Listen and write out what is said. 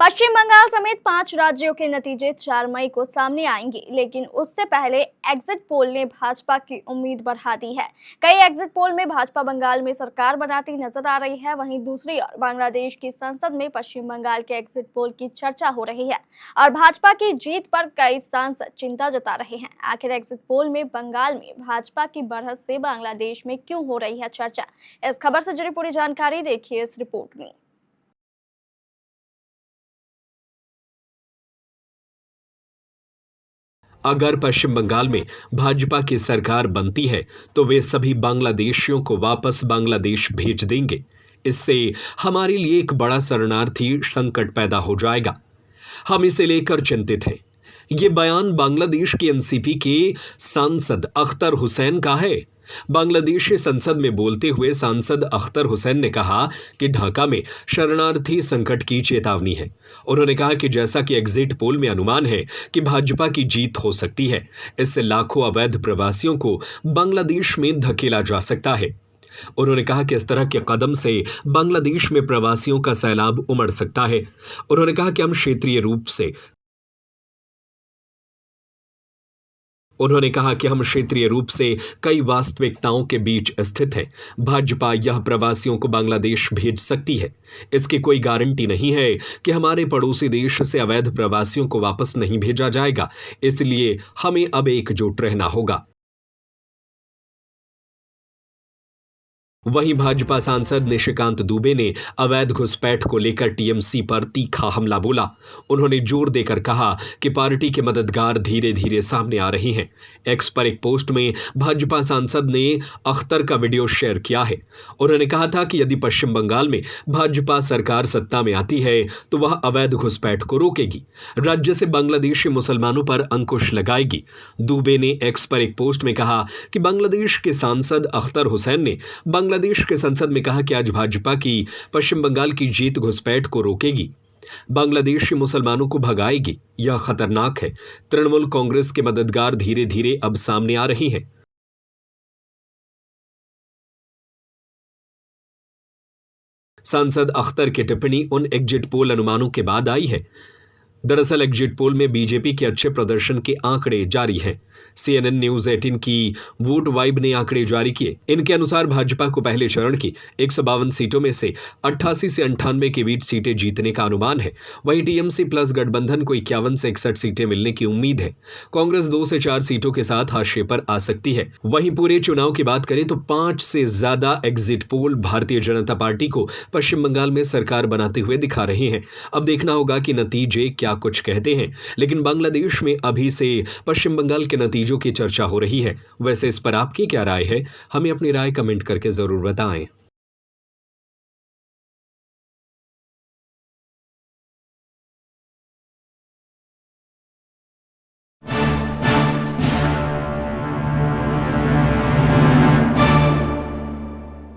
पश्चिम बंगाल समेत 5 राज्यों के नतीजे 4 मई को सामने आएंगे, लेकिन उससे पहले एग्जिट पोल ने भाजपा की उम्मीद बढ़ा दी है। कई एग्जिट पोल में भाजपा बंगाल में सरकार बनाती नजर आ रही है। वहीं दूसरी ओर बांग्लादेश की संसद में पश्चिम बंगाल के एग्जिट पोल की चर्चा हो रही है और भाजपा की जीत पर कई सांसद चिंता जता रहे हैं। आखिर एग्जिट पोल में बंगाल में भाजपा की बढ़त से बांग्लादेश में क्यों हो रही है चर्चा? इस खबर से जुड़ी पूरी जानकारी देखिए इस रिपोर्ट में। अगर पश्चिम बंगाल में भाजपा की सरकार बनती है तो वे सभी बांग्लादेशियों को वापस बांग्लादेश भेज देंगे। इससे हमारे लिए एक बड़ा शरणार्थी संकट पैदा हो जाएगा। हम इसे लेकर चिंतित हैं। ये बयान बांग्लादेश के एनसीपी के सांसद अख्तर हुसैन का है। बांग्लादेशी संसद में बोलते हुए सांसद अख्तर हुसैन ने कहा कि ढाका में शरणार्थी संकट की चेतावनी है। उन्होंने कहा कि जैसा कि एग्जिट पोल में अनुमान है कि भाजपा की जीत हो सकती है, इससे लाखों अवैध प्रवासियों को बांग्लादेश में धकेला जा सकता है। उन्होंने कहा कि इस तरह के कदम से बांग्लादेश में प्रवासियों का सैलाब उमड़ सकता है। उन्होंने कहा कि हम क्षेत्रीय रूप से कई वास्तविकताओं के बीच स्थित हैं। भाजपा यह प्रवासियों को बांग्लादेश भेज सकती है। इसकी कोई गारंटी नहीं है कि हमारे पड़ोसी देश से अवैध प्रवासियों को वापस नहीं भेजा जाएगा। इसलिए हमें अब एकजुट रहना होगा। वहीं भाजपा सांसद निशिकांत दुबे ने अवैध घुसपैठ को लेकर टीएमसी पर तीखा हमला बोला। उन्होंने जोर देकर कहा कि पार्टी के मददगार धीरे धीरे सामने आ रहे हैं। एक्स पर एक पोस्ट में भाजपा सांसद ने अख्तर का वीडियो शेयर किया है। उन्होंने कहा था कि यदि पश्चिम बंगाल में भाजपा सरकार सत्ता में आती है तो वह अवैध घुसपैठ को रोकेगी, राज्य से बांग्लादेशी मुसलमानों पर अंकुश लगाएगी। दुबे ने एक्स पर एक पोस्ट में कहा कि बांग्लादेश के सांसद अख्तर हुसैन ने बांग्लादेश के संसद में कहा कि आज भाजपा की पश्चिम बंगाल की जीत घुसपैठ को रोकेगी, बांग्लादेशी मुसलमानों को भगाएगी। यह खतरनाक है। तृणमूल कांग्रेस के मददगार धीरे धीरे अब सामने आ रही हैं। सांसद अख्तर की टिप्पणी उन एग्जिट पोल अनुमानों के बाद आई है। दरअसल एग्जिट पोल में बीजेपी के अच्छे प्रदर्शन के आंकड़े जारी हैं। CNN न्यूज 18 की वोट वाइब ने आंकड़े जारी किए। इनके अनुसार भाजपा को पहले चरण की 152 सीटों में से 88 से 98 के बीच सीटें जीतने का अनुमान है। वहीं टीएमसी प्लस गठबंधन को 51 से 61 सीटें मिलने की उम्मीद है। कांग्रेस 2 से 4 सीटों के साथ हाशिए पर आ सकती है। वहीं पूरे चुनाव की बात करें तो 5 से ज्यादा exit poll Bharatiya Janata party को पश्चिम बंगाल में सरकार बनाते हुए दिखा रहे हैं। अब देखना होगा कि नतीजे क्या कुछ कहते हैं, लेकिन बांग्लादेश में अभी से पश्चिम बंगाल के नतीजों की चर्चा हो रही है। वैसे इस पर आपकी क्या राय है? हमें अपनी राय कमेंट करके जरूर बताएं।